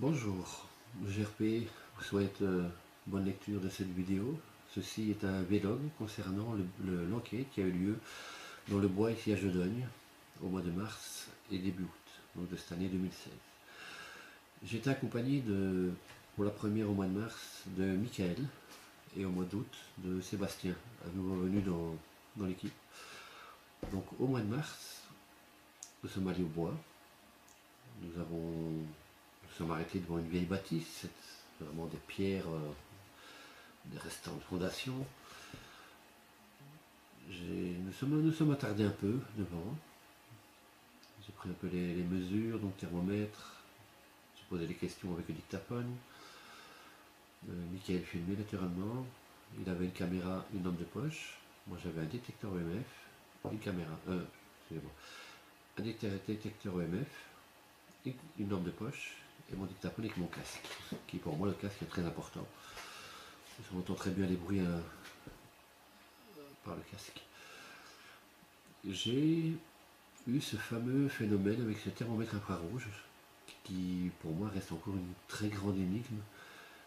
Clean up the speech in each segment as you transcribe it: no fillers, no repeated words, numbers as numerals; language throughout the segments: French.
Bonjour, GRP vous souhaite bonne lecture de cette vidéo. Ceci est un vlog concernant l'enquête qui a eu lieu dans le bois ici à Jodogne au mois de mars et début août, donc de cette année 2016. J'étais accompagné pour la première au mois de mars de Michael et au mois d'août de Sébastien, à nouveau venu dans l'équipe. Donc au mois de mars, nous sommes allés au bois, nous sommes arrêtés devant une vieille bâtisse, c'est vraiment des pierres, des restants de fondation. Nous sommes attardés un peu devant. J'ai pris un peu les mesures, donc thermomètre. J'ai posé des questions avec le dictaphone. Michael filmait naturellement. Il avait une caméra, une lampe de poche. Moi j'avais un détecteur EMF, une caméra, excusez-moi, un détecteur EMF, une lampe de poche et mon dictaphone avec mon casque, qui pour moi le casque est très important. On entend très bien les bruits par le casque. J'ai eu ce fameux phénomène avec ce thermomètre infrarouge qui pour moi reste encore une très grande énigme.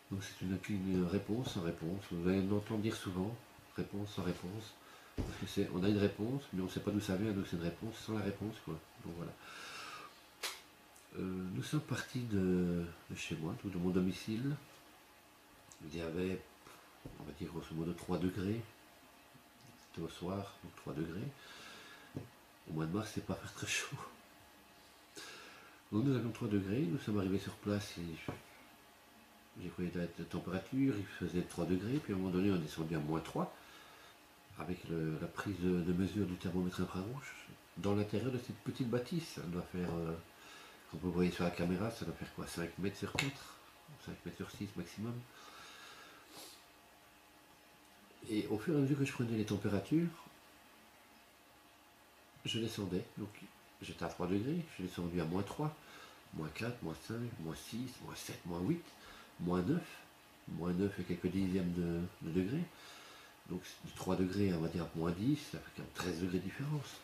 Donc c'est une réponse sans réponse. Vous allez l'entendre dire souvent, réponse sans réponse. Parce que on a une réponse, mais on ne sait pas d'où ça vient, donc c'est une réponse sans la réponse, quoi. Donc voilà. Nous sommes partis de chez moi, de mon domicile. Il y avait, on va dire grosso modo 3 degrés. C'était au soir, donc 3 degrés. Au mois de mars, c'est pas très chaud. Donc nous avions 3 degrés, nous sommes arrivés sur place et j'ai pris la température, il faisait 3 degrés, puis à un moment donné on est descendu à -3 avec la prise de mesure du thermomètre infrarouge dans l'intérieur de cette petite bâtisse. Ça doit faire, comme vous voyez sur la caméra, ça doit faire quoi, 5 mètres sur 4, 5 mètres sur 6 maximum. Et au fur et à mesure que je prenais les températures, je descendais, donc j'étais à 3 degrés, je suis descendu à -3, -4, -5, -6, -7, -8, -9, -9 et quelques dixièmes de degrés. Donc de 3 degrés, on va dire à -10, ça fait quand même 13 degrés de différence.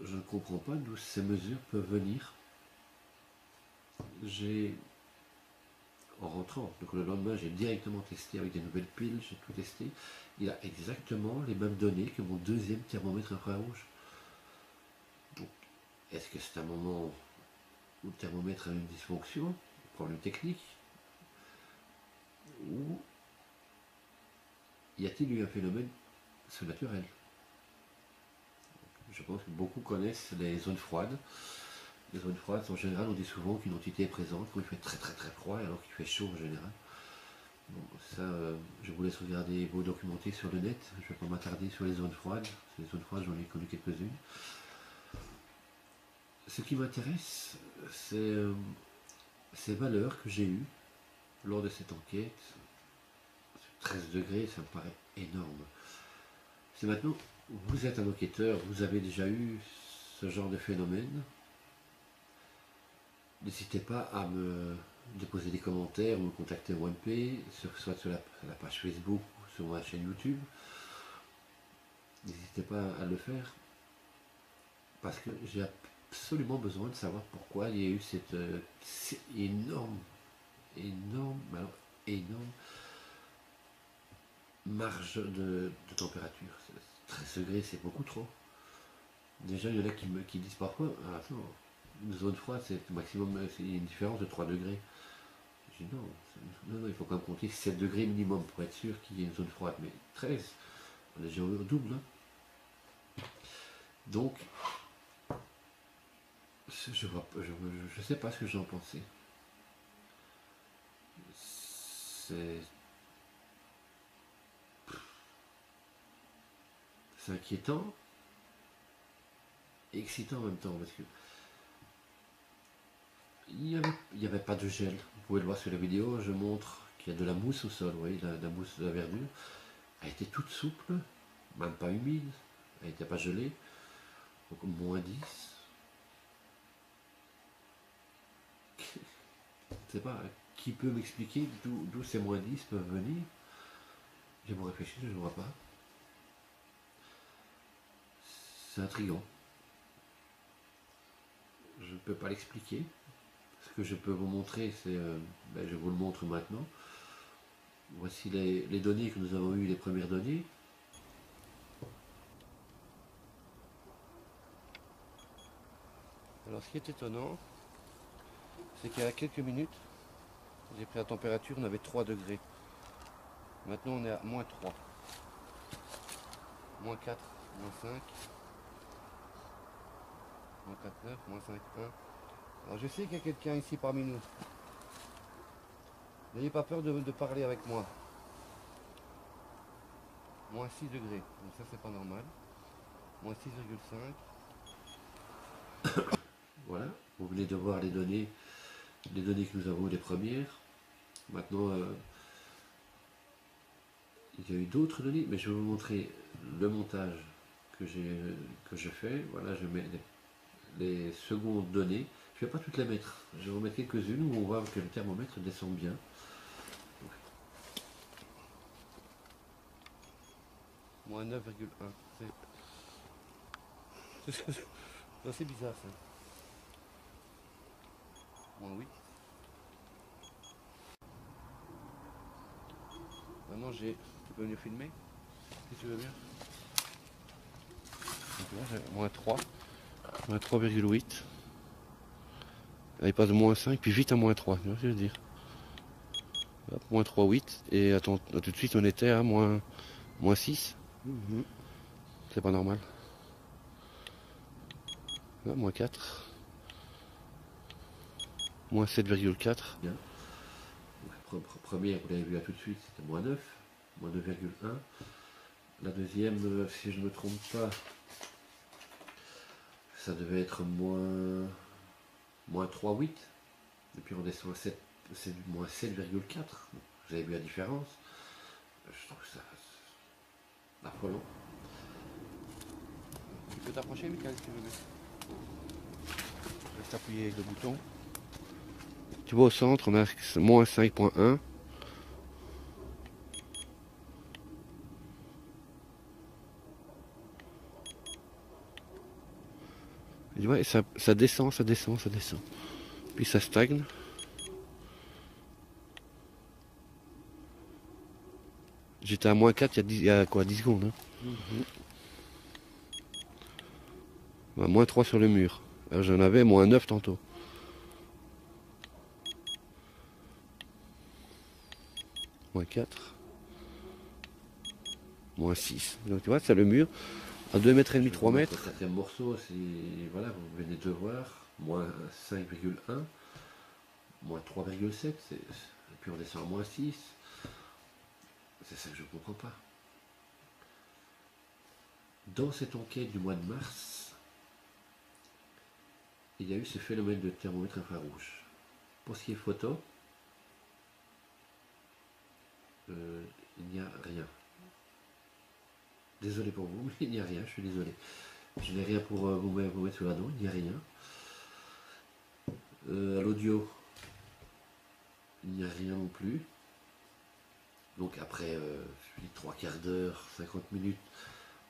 Je ne comprends pas d'où ces mesures peuvent venir. En rentrant, donc le lendemain, j'ai directement testé avec des nouvelles piles, j'ai tout testé. Il a exactement les mêmes données que mon deuxième thermomètre infrarouge. Donc, est-ce que c'est un moment où le thermomètre a une dysfonction, un problème technique, ou y a-t-il eu un phénomène surnaturel? Je pense que beaucoup connaissent les zones froides. Les zones froides, en général, on dit souvent qu'une entité est présente quand il fait très très très froid, alors qu'il fait chaud en général. Bon, ça, je vous laisse regarder vos documenter sur le net. Je ne vais pas m'attarder sur les zones froides. Les zones froides, j'en ai connu quelques-unes. Ce qui m'intéresse, c'est ces valeurs que j'ai eues lors de cette enquête. 13 degrés, ça me paraît énorme. Si maintenant, vous êtes un enquêteur, vous avez déjà eu ce genre de phénomène, n'hésitez pas à me déposer des commentaires ou me contacter en MP, soit sur la page Facebook ou sur ma chaîne YouTube. N'hésitez pas à le faire, parce que j'ai absolument besoin de savoir pourquoi il y a eu cette énorme marge de température. 13 degrés, c'est beaucoup trop. Déjà, il y en a qui disent parfois, ah, attends, une zone froide, c'est maximum, c'est une différence de 3 degrés. Je dis non, il faut quand même compter 7 degrés minimum pour être sûr qu'il y ait une zone froide, mais 13, on est déjà au double. Hein. Donc, je ne sais pas ce que j'en pensais. C'est inquiétant et excitant en même temps, parce que il n'y avait pas de gel. Vous pouvez le voir sur la vidéo, je montre qu'il y a de la mousse au sol, vous voyez, la mousse de la verdure. Elle était toute souple, même pas humide, elle n'était pas gelée. Donc -10. Je ne sais pas, qui peut m'expliquer d'où ces -10 peuvent venir? J'ai beau réfléchir, je ne vois pas. C'est intriguant. Je ne peux pas l'expliquer. Ce que je peux vous montrer, c'est, je vous le montre maintenant. Voici les données que nous avons eues, les premières données. Alors ce qui est étonnant, c'est qu'il y a quelques minutes, j'ai pris la température, on avait 3 degrés. Maintenant on est à moins 3, moins 4, moins 5, moins 4, 9, moins 5, 1. Alors je sais qu'il y a quelqu'un ici parmi nous. N'ayez pas peur de parler avec moi. Moins 6 degrés, donc ça c'est pas normal. Moins 6,5. Voilà, vous venez de voir les données que nous avons, les premières. Maintenant, il y a eu d'autres données, mais je vais vous montrer le montage que je fais. Voilà, je mets les secondes données. Je ne vais pas toutes les mettre. Je vais en mettre quelques-unes où on voit que le thermomètre descend bien. Moins 9,1. C'est bizarre ça. Moins 8. Maintenant tu peux venir filmer si tu veux bien. Donc là j'ai moins 3. Moins 3,8. Il passe de moins 5 puis vite à moins 3. Tu vois ce que je veux dire. Hop, moins 3,8. Et attends, tout de suite on était à moins 6. C'est pas normal. Là, moins 4. Moins 7,4. Bien. Première, vous l'avez vu là tout de suite, c'était moins 9. Moins 2,1. La deuxième, si je ne me trompe pas, ça devait être moins 3,8. Et puis on descend à 7, c'est moins 7,4. Vous avez vu la différence. Je trouve ça affolant. Tu peux t'approcher, Michael, si tu veux bien. Reste appuyé avec le bouton. Tu vois au centre, on a moins 5,1. Tu vois, et ça descend, ça descend, ça descend. Puis ça stagne. J'étais à moins 4 il y a quoi, 10 secondes. Hein. Moins 3 sur le mur. J'en avais moins 9 tantôt. Moins 4. Moins 6. Donc tu vois, c'est le mur. À 2,5 m, 3 mètres. Le quatrième morceau, c'est, voilà, vous venez de voir, moins 5,1, moins 3,7, et puis on descend à moins 6. C'est ça que je ne comprends pas. Dans cette enquête du mois de mars, il y a eu ce phénomène de thermomètre infrarouge. Pour ce qui est photo, il n'y a rien. Désolé pour vous, mais il n'y a rien, je suis désolé. Je n'ai rien pour vous mettre sous la dent, il n'y a rien. À l'audio, il n'y a rien non plus. Donc après 3/4 d'heure, 50 minutes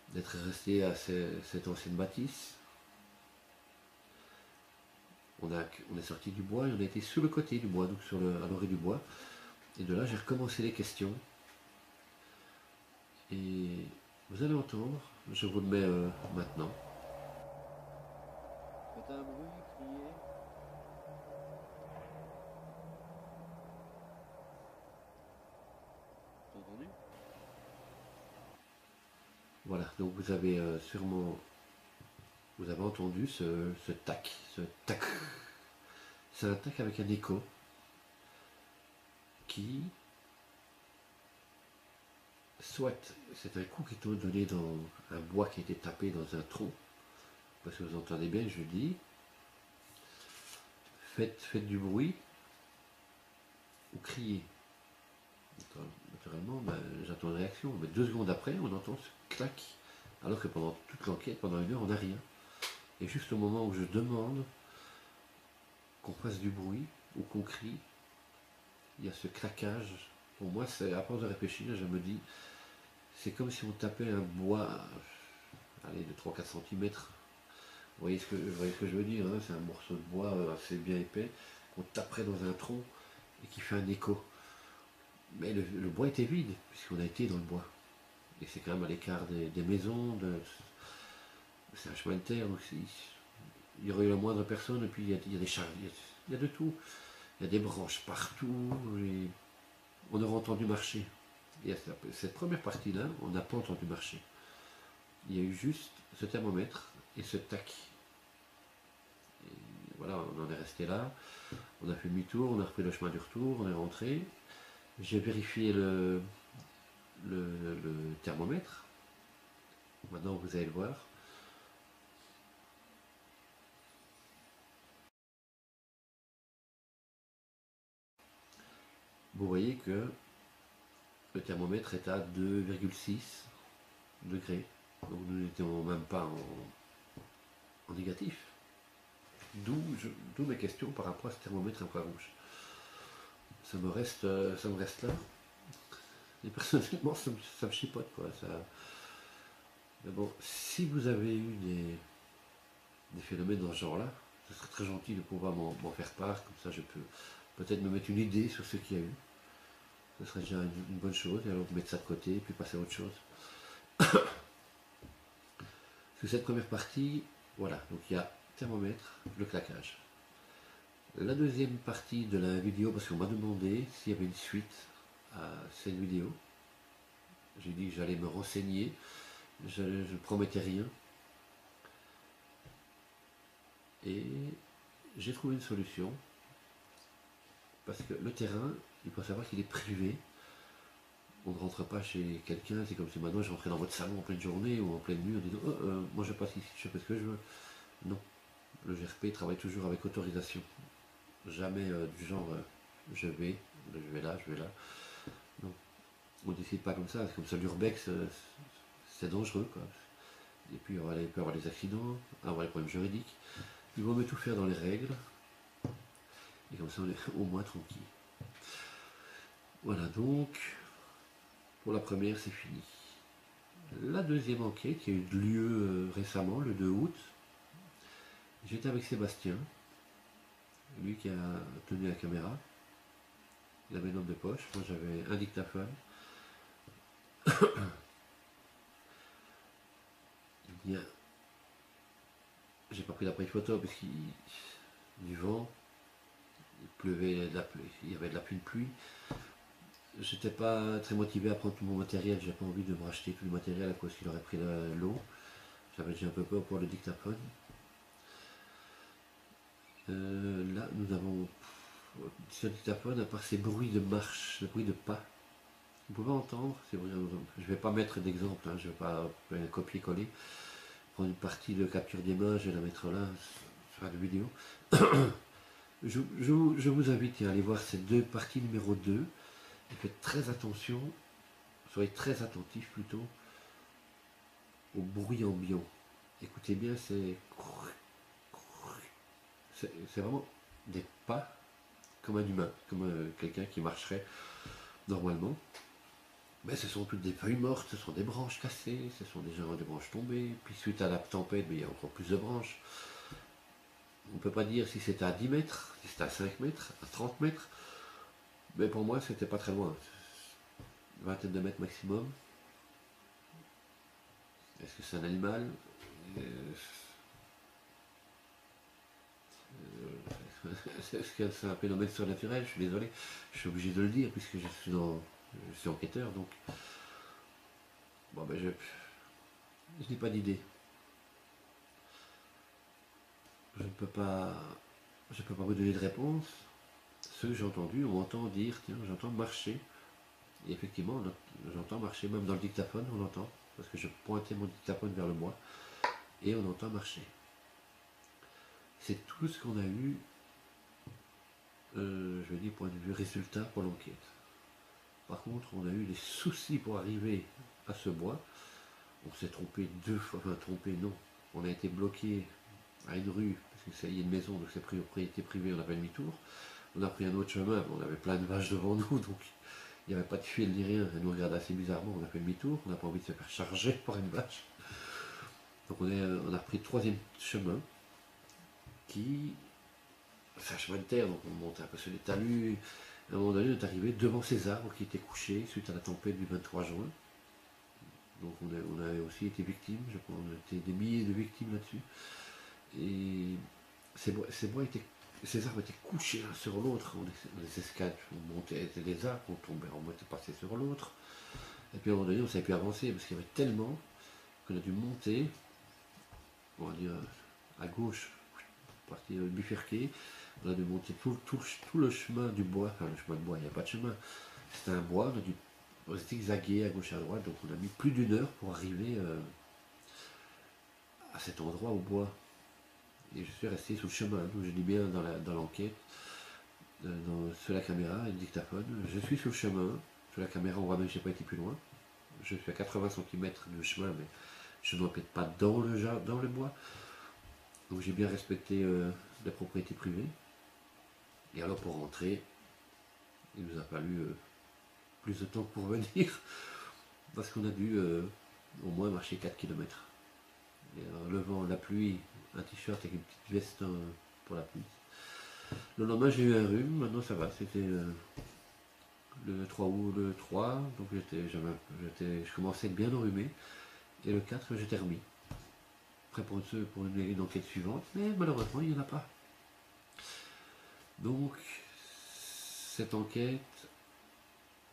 d'être resté à cette ancienne bâtisse, on est sorti du bois et on a été sur le côté du bois, donc à l'orée du bois. Et de là, j'ai recommencé les questions. Et vous allez entendre, je vous le mets maintenant. Faites un bruit, criez. T'as entendu? Voilà, donc vous avez sûrement, vous avez entendu ce tac, ce tac. C'est un tac avec un écho qui, soit c'est un coup qui est donné dans un bois qui a été tapé dans un tronc, parce que vous entendez bien, je dis, faites du bruit ou criez. Naturellement, j'attends une réaction, mais 2 secondes après, on entend ce clac, alors que pendant toute l'enquête, pendant 1 heure, on n'a rien. Et juste au moment où je demande qu'on fasse du bruit ou qu'on crie, il y a ce claquage. Pour moi, c'est à force de réfléchir, je me dis, c'est comme si on tapait un bois, allez, de 3-4 cm. Vous voyez ce que je veux dire, hein, c'est un morceau de bois assez bien épais qu'on taperait dans un tronc et qui fait un écho. Mais le bois était vide, puisqu'on a été dans le bois. Et c'est quand même à l'écart des maisons, c'est un chemin de terre, donc il y aurait eu la moindre personne, et puis il y a des charges, il y a de tout. Il y a des branches partout, et on aurait entendu marcher. Et cette première partie-là, on n'a pas entendu marcher. Il y a eu juste ce thermomètre et ce tac. Et voilà, on en est resté là. On a fait demi-tour, on a repris le chemin du retour, on est rentré. J'ai vérifié le thermomètre. Maintenant, vous allez le voir. Vous voyez que le thermomètre est à 2,6 degrés. Donc nous n'étions même pas en négatif. D'où mes questions par rapport à ce thermomètre infrarouge. Ça me reste là. Et personnellement, ça me chipote, quoi. Mais bon, si vous avez eu des phénomènes dans ce genre-là, ce serait très gentil de pouvoir m'en faire part. Comme ça, je peux peut-être me mettre une idée sur ce qu'il y a eu. Ce serait déjà une bonne chose. Et alors mettre ça de côté, et puis passer à autre chose. Sur cette première partie, voilà. Donc il y a thermomètre, le claquage. La deuxième partie de la vidéo, parce qu'on m'a demandé s'il y avait une suite à cette vidéo. J'ai dit que j'allais me renseigner, je ne promettais rien. Et j'ai trouvé une solution, parce que le terrain, il faut savoir qu'il est privé. On ne rentre pas chez quelqu'un, c'est comme si maintenant je rentrais dans votre salon en pleine journée ou en pleine nuit en disant moi je passe ici, je fais ce que je veux. Non, le GRP travaille toujours avec autorisation. Jamais du genre je vais là, je vais là. Non, on ne décide pas comme ça, c'est comme ça l'urbex, c'est dangereux, quoi. Et puis il peut y avoir des accidents, avoir des problèmes juridiques. Il vaut mieux tout faire dans les règles, et comme ça on est au moins tranquille. Voilà, donc pour la première c'est fini. La deuxième enquête qui a eu lieu récemment, le 2 août, j'étais avec Sébastien, lui qui a tenu la caméra, il avait une lampe de poche, moi j'avais un dictaphone. Bien, j'ai pas pris d'appareil photo parce qu'il du vent, il pleuvait, il y avait de la pluie. J'étais pas très motivé à prendre tout mon matériel, j'ai pas envie de me racheter tout le matériel à cause qu'il aurait pris l'eau. J'avais déjà un peu peur pour le dictaphone. Là, nous avons sur le dictaphone, à part ces bruits de marche, les bruits de pas, vous pouvez entendre, je ne vais pas mettre d'exemple, je ne vais pas copier-coller, prendre une partie de capture d'image et la mettre là, sur la vidéo. je vous invite à aller voir cette partie numéro 2, et faites très attention, soyez très attentifs plutôt, au bruit ambiant. Écoutez bien, c'est vraiment des pas comme un humain, comme quelqu'un qui marcherait normalement. Mais ce sont toutes des feuilles mortes, ce sont des branches cassées, ce sont déjà des branches tombées, puis suite à la tempête, il y a encore plus de branches. On ne peut pas dire si c'était à 10 mètres, si c'était à 5 mètres, à 30 mètres, mais pour moi c'était pas très loin, une vingtaine de mètres maximum. Est-ce que c'est un animal? Est-ce que c'est un phénomène surnaturel? Je suis désolé, je suis obligé de le dire puisque je suis enquêteur, donc bon ben je n'ai pas d'idée. Je ne peux pas vous donner de réponse. Ce que j'ai entendu, on entend dire, tiens, j'entends marcher. Et effectivement, j'entends marcher, même dans le dictaphone, on l'entend, parce que je pointais mon dictaphone vers le bois, et on entend marcher. C'est tout ce qu'on a eu, je vais dire, point de vue résultat pour l'enquête. Par contre, on a eu des soucis pour arriver à ce bois. On s'est trompé 2 fois, enfin trompé non. On a été bloqué à une rue, parce que ça y est une maison, donc c'est propriété privée, on a fait demi-tour. On a pris un autre chemin, on avait plein de vaches devant nous, donc il n'y avait pas de fil ni rien. Elle nous regarde assez bizarrement, on a fait demi-tour, on n'a pas envie de se faire charger par une vache. Donc on a repris le troisième chemin qui c'est un chemin de terre, donc on montait un peu sur les talus. À un moment donné, on est arrivé devant ces arbres qui étaient couchés suite à la tempête du 23 juin. Donc on a aussi été victimes, je crois, on a été des milliers de victimes là-dessus. Et ces arbres étaient couchés l'un sur l'autre, on les escalades, on montait les arbres, on tombait, on était passé sur l'autre. Et puis à un moment donné, on ne savait plus avancer parce qu'il y avait tellement qu'on a dû monter, on va dire à gauche, partie bifurquée, on a dû monter tout le chemin du bois, enfin le chemin de bois, il n'y a pas de chemin, c'était un bois, on a dû zigzaguer à gauche et à droite, donc on a mis plus d'une heure pour arriver à cet endroit au bois. Et je suis resté sous le chemin, donc je dis bien dans l'enquête, sur la caméra et le dictaphone, je suis sur le chemin, sur la caméra on voit même que je n'ai pas été plus loin, je suis à 80 cm du chemin, mais je ne m'empiète pas dans le bois, donc j'ai bien respecté la propriété privée. Et alors pour rentrer, il nous a fallu plus de temps pour venir, parce qu'on a dû au moins marcher 4 km. Et le vent, la pluie, un t-shirt avec une petite veste pour la pluie. Le lendemain j'ai eu un rhume, maintenant ça va, c'était le 3 août, le 3, donc je commençais à être bien enrhumé, et le 4 j'étais remis. Prêt pour une enquête suivante, mais malheureusement il n'y en a pas. Donc cette enquête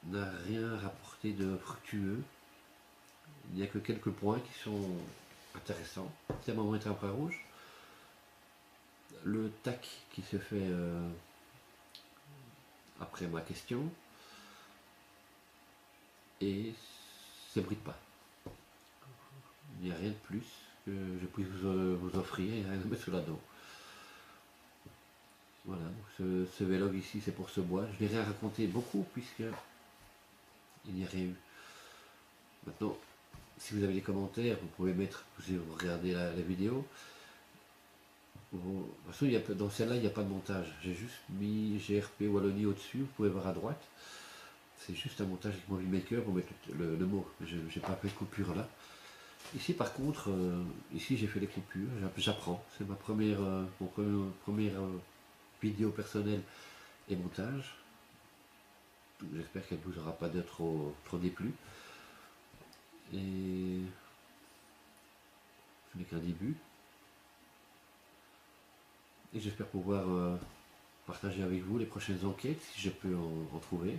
n'a rien rapporté de fructueux, il n'y a que quelques points qui sont intéressants. Thermomètre infrarouge, le TAC qui se fait après ma question, et ça ne brille pas. Il n'y a rien de plus que je puisse vous offrir, il n'y a rien à mettre sous la dent. Voilà, donc ce vlog ici c'est pour ce bois. Je n'ai rien raconté beaucoup puisque il n'y a rien eu. Maintenant, si vous avez des commentaires, vous pouvez mettre, vous regardez la vidéo. De toute façon, dans celle-là, il n'y a pas de montage. J'ai juste mis GRP Wallonie au-dessus, vous pouvez voir à droite. C'est juste un montage avec Movie Maker pour mettre le mot. Je n'ai pas fait de coupure là. Ici par contre, ici j'ai fait les coupures, j'apprends. C'est mon première vidéo personnelle et montage. J'espère qu'elle ne vous aura pas trop déplu. Et ce n'est qu'un début. Et j'espère pouvoir partager avec vous les prochaines enquêtes, si je peux en trouver.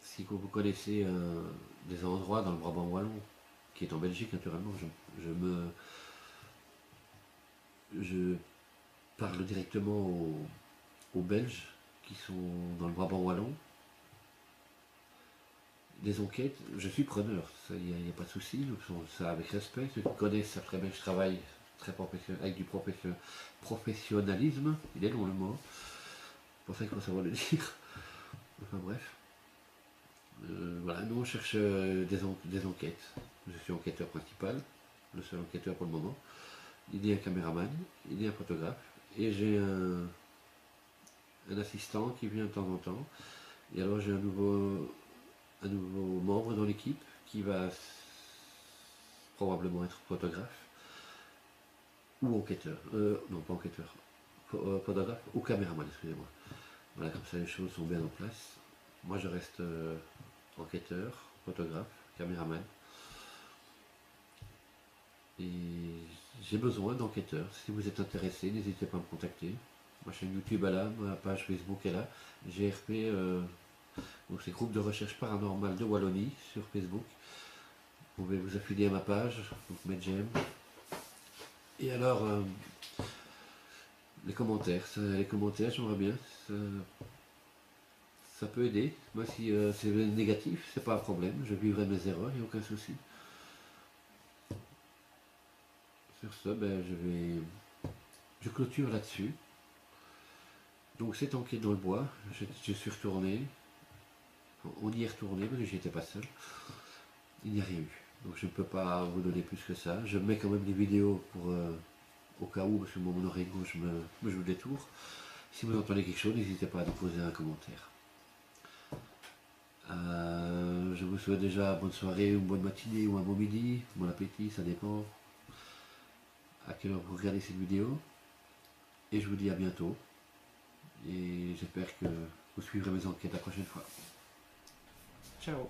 Si vous connaissez des endroits dans le Brabant wallon, qui est en Belgique naturellement, je parle directement aux Belges qui sont dans le Brabant wallon. Des enquêtes, je suis preneur, il n'y a pas de souci, nous faisons ça avec respect. Ceux qui connaissent savent très bien que je travaille avec du professionnalisme, il est long le mot, c'est pour ça qu'il faut savoir le dire. Enfin bref. Voilà, nous on cherche des enquêtes. Je suis enquêteur principal, le seul enquêteur pour le moment. Il y a un caméraman, il y a un photographe, et j'ai un assistant qui vient de temps en temps. Et alors j'ai un nouveau membre dans l'équipe qui va probablement être photographe ou enquêteur. Non, pas enquêteur. Photographe ou caméraman, excusez-moi. Voilà, comme ça les choses sont bien en place. Moi je reste enquêteur, photographe, caméraman. Et j'ai besoin d'enquêteurs. Si vous êtes intéressé, n'hésitez pas à me contacter. Ma chaîne YouTube est là, ma page Facebook est là. GRP, donc c'est groupe de recherche paranormale de Wallonie sur Facebook. Vous pouvez vous affilier à ma page, donc mettre j'aime. Et alors, les commentaires, j'aimerais bien. Ça peut aider. Moi, si c'est négatif, c'est pas un problème. Je vivrai mes erreurs, il n'y a aucun souci. Sur ce, ben, je clôture là-dessus. Donc cette enquête dans le bois, je suis retourné. On y est retourné, mais j'y étais pas seul. Il n'y a rien eu. Donc je ne peux pas vous donner plus que ça. Je mets quand même des vidéos pour au cas où, parce que mon oreille gauche me joue des tours. Si vous entendez quelque chose, n'hésitez pas à déposer un commentaire. Je vous souhaite déjà bonne soirée, une bonne matinée ou un bon midi, bon appétit, ça dépend. à quelle heure vous regardez cette vidéo. Et je vous dis à bientôt. Et j'espère que vous suivrez mes enquêtes la prochaine fois. Ciao.